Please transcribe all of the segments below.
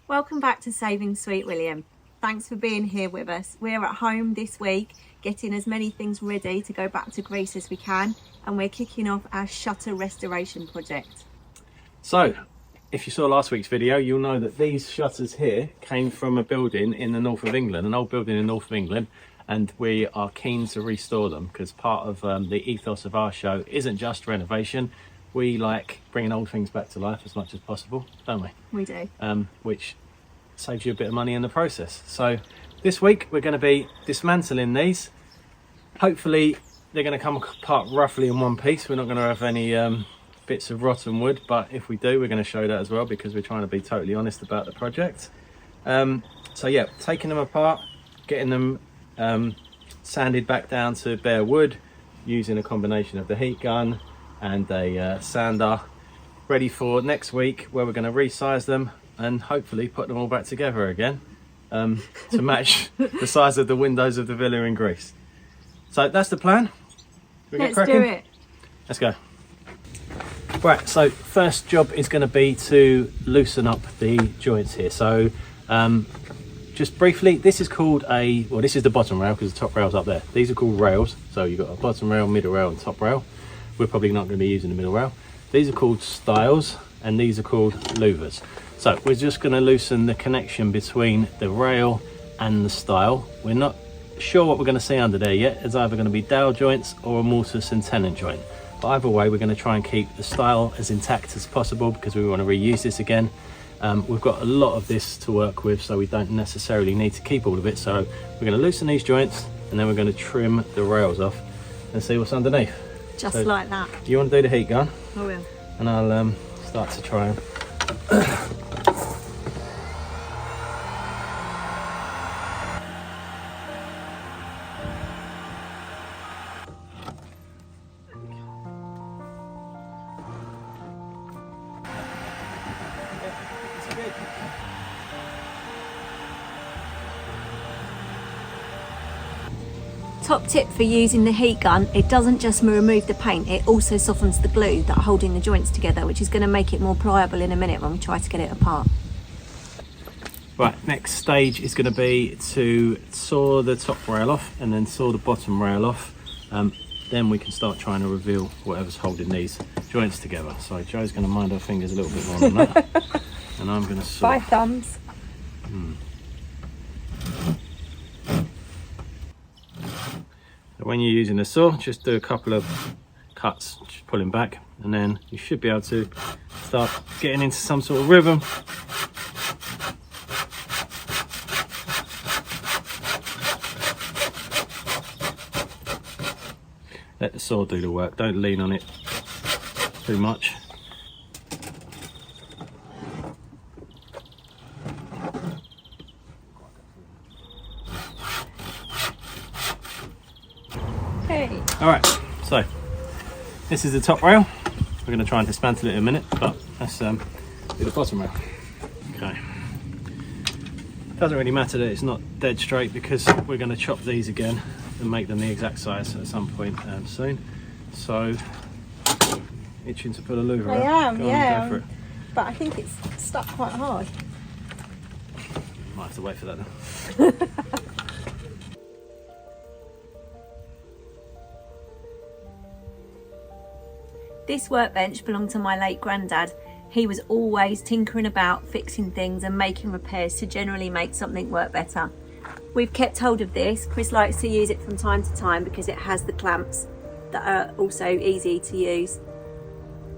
Welcome back to Saving Sweet William. Thanks for being here with us. We're at home this week, getting as many things ready to go back to Greece as we can, and we're kicking off our shutter restoration project. So, if you saw last week's video, you'll know that these shutters here came from a building in the north of England, an old building in the north of England, and we are keen to restore them because part of the ethos of our show isn't just renovation. We like bringing old things back to life as much as possible, don't we? We do. Which saves you a bit of money in the process. So this week we're going to be dismantling these. Hopefully they're going to come apart roughly in one piece. We're not going to have any bits of rotten wood, but if we do, we're going to show that as well because we're trying to be totally honest about the project. So yeah, taking them apart, getting them sanded back down to bare wood using a combination of the heat gun and a sander, ready for next week where we're going to resize them and hopefully put them all back together again to match the size of the windows of the villa in Greece. So that's the plan. Let's do it. Let's go. Right, so first job is going to be to loosen up the joints here. So just briefly, this is called this is the bottom rail because the top rail's up there. These are called rails. So you've got a bottom rail, middle rail and top rail. We're probably not going to be using the middle rail. These are called stiles and these are called louvers. So we're just going to loosen the connection between the rail and the stile. We're not sure what we're going to see under there yet. It's either going to be dowel joints or a mortise and tenon joint. But either way, we're going to try and keep the stile as intact as possible because we want to reuse this again. We've got a lot of this to work with, so we don't necessarily need to keep all of it. So we're going to loosen these joints and then we're going to trim the rails off and see what's underneath. Just so, like that. You want to do the heat gun? I will. And I'll start to try and Top tip for using the heat gun, it doesn't just remove the paint, it also softens the glue that are holding the joints together, which is going to make it more pliable in a minute when we try to get it apart. Right, next stage is going to be to saw the top rail off and then saw the bottom rail off. Then we can start trying to reveal whatever's holding these joints together. So Joe's going to mind her fingers a little bit more than that. And I'm going to saw. By thumbs. So when you're using the saw, just do a couple of cuts, just pulling back, and then you should be able to start getting into some sort of rhythm. Let the saw do the work, don't lean on it too much. Okay. Alright, so this is the top rail. We're going to try and dismantle it in a minute, but let's do the bottom rail. Okay. Doesn't really matter that it's not dead straight because we're going to chop these again and make them the exact size at some point soon. So, itching to put a louver out. I am, go yeah. on, go for it. But I think it's stuck quite hard. Might have to wait for that then. This workbench belonged to my late granddad. He was always tinkering about, fixing things and making repairs to generally make something work better. We've kept hold of this. Chris likes to use it from time to time because it has the clamps that are also easy to use.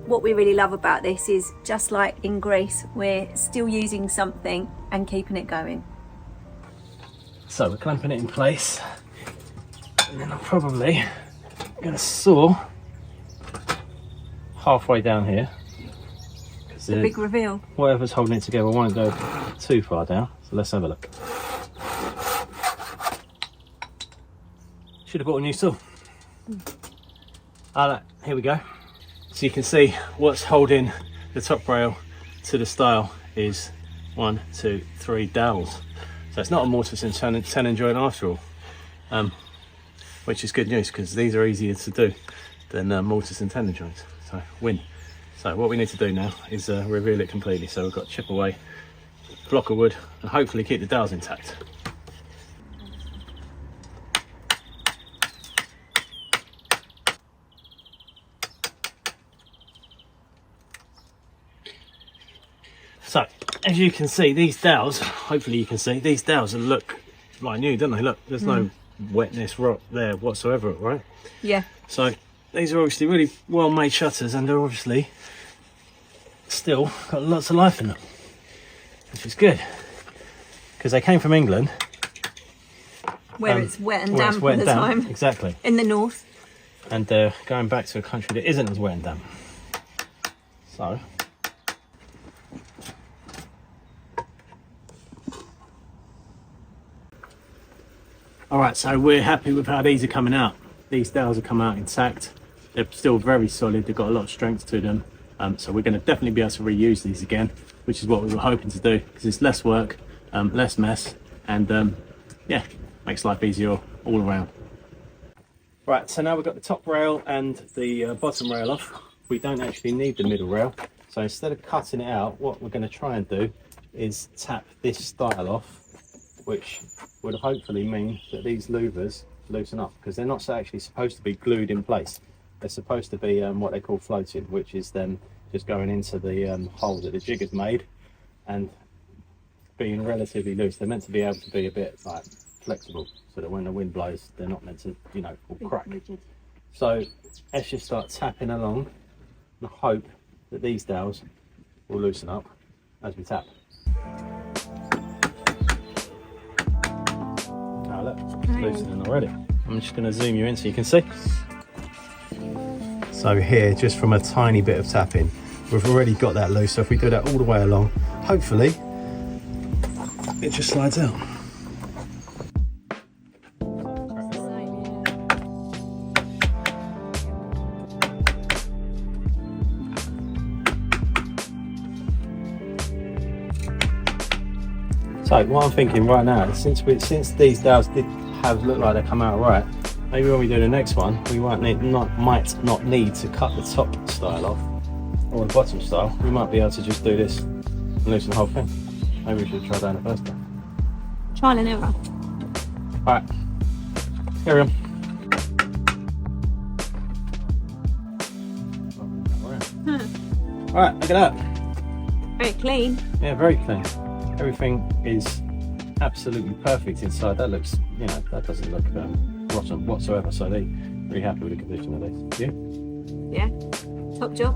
What we really love about this is, just like in Greece, we're still using something and keeping it going. So we're clamping it in place, and then I'm probably going to saw halfway down here. It's a big reveal. Whatever's holding it together won't go too far down, so let's have a look. Should have bought a new saw. Here we go. So you can see what's holding the top rail to the stile is 1, 2, 3 dowels. So it's not a mortise and tenon joint after all, which is good news because these are easier to do than mortise and tenon joints. So win. So what we need to do now is reveal it completely. So we've got chip away block of wood and hopefully keep the dowels intact. So, as you can see, these dowels, hopefully you can see, these dowels look like new, don't they? Look, there's no wetness rot there whatsoever, right? Yeah. So, these are obviously really well made shutters, and they're obviously still got lots of life in them, which is good, because they came from England. Where it's wet and damp all the time. Exactly. In the north. And they're going back to a country that isn't as wet and damp. So, alright, so we're happy with how these are coming out. These dowels are coming out intact. They're still very solid, they've got a lot of strength to them. So we're going to definitely be able to reuse these again, which is what we were hoping to do, because it's less work, less mess, and yeah, makes life easier all around. Right, so now we've got the top rail and the bottom rail off. We don't actually need the middle rail. So instead of cutting it out, what we're going to try and do is tap this style off, which would hopefully mean that these louvers loosen up, because they're not actually supposed to be glued in place. They're supposed to be what they call floating, which is them just going into the hole that the jigger's made and being relatively loose. They're meant to be able to be a bit like flexible, so that when the wind blows, they're not meant to, you know, all crack. So let's just start tapping along and hope that these dowels will loosen up as we tap. Now look, it's loosening already. I'm just going to zoom you in so you can see. So here, just from a tiny bit of tapping, we've already got that loose. So if we do that all the way along, hopefully it just slides out. So what I'm thinking right now is, since these dowels did look like they come out right, maybe when we do the next one, we might not need to cut the top style off or the bottom style. We might be able to just do this and loosen the whole thing. Maybe we should try that in the first time. Trial and error. Alright, carry on. Alright, look at that. Very clean. Yeah, very clean. Everything is absolutely perfect inside. That looks, you know, that doesn't look rotten whatsoever. So they're really happy with the condition of these. You? Yeah, top job.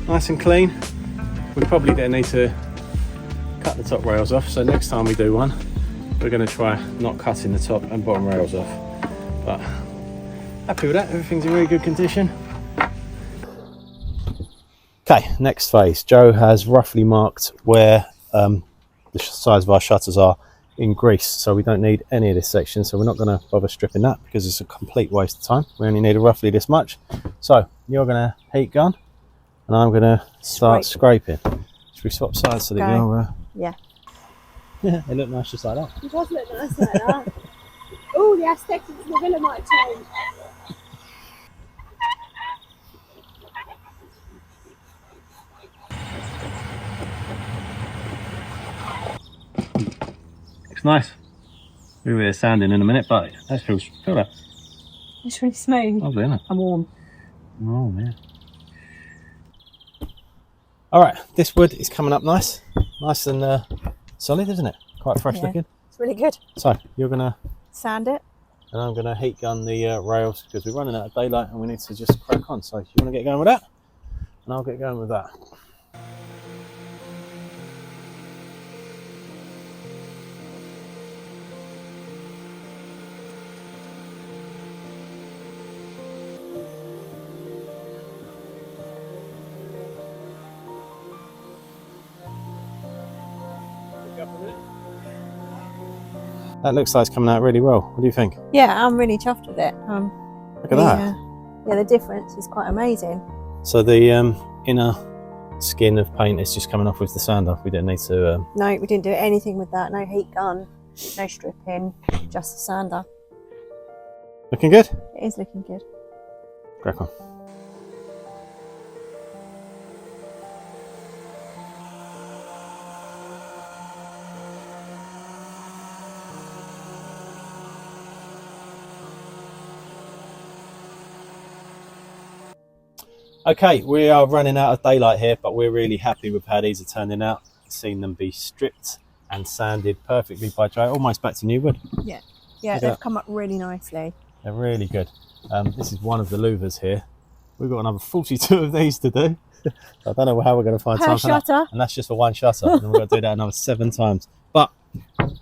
Nice and clean. We probably don't need to cut the top rails off, so next time we do one, we're going to try not cutting the top and bottom rails off. But happy with that, everything's in really good condition. Okay, next phase. Joe has roughly marked where the size of our shutters are in grease, so we don't need any of this section, so we're not going to bother stripping that because it's a complete waste of time. We only need roughly this much. So you're going to heat gun and I'm going to start scraping. Should we swap sides so that you're... Yeah. Yeah, they look nice just like that. It does look nice like that. Oh, the aesthetics of the villa might change. Looks nice. We'll be sanding in a minute, but that feels good. It's really smooth. Lovely, isn't it? I'm warm. Oh, man. Alright, this wood is coming up nice and solid, isn't it? Quite fresh looking. It's really good. So you're gonna Sand it. and I'm gonna heat gun the rails because we're running out of daylight and we need to just crack on. So you want to get going with that, and I'll get going with that. That looks like it's coming out really well. What do you think? Yeah, I'm really chuffed with it. Look at that. Yeah, the difference is quite amazing. So the inner skin of paint is just coming off with the sander. We didn't need to... No, we didn't do anything with that. No heat gun, no stripping, just the sander. Looking good? It is looking good. Crack on. Okay, we are running out of daylight here, but we're really happy with how these are turning out. Seen them be stripped and sanded perfectly by Joe, almost back to new wood. Yeah, Look they've at come up really nicely. They're really good. This is one of the louvers here. We've got another 42 of these to do. I don't know how we're going to find time for that. And that's just for one shutter. And we're going to do that another 7 times. But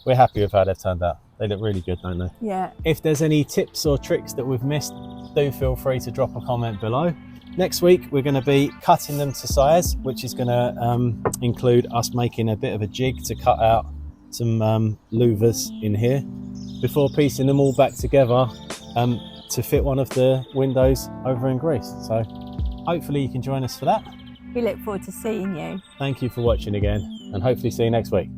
we're happy with how they've turned out. They look really good, don't they? Yeah. If there's any tips or tricks that we've missed, do feel free to drop a comment below. Next week, we're going to be cutting them to size, which is going to include us making a bit of a jig to cut out some louvers in here before piecing them all back together to fit one of the windows over in Greece. So hopefully you can join us for that. We look forward to seeing you. Thank you for watching again, and hopefully see you next week.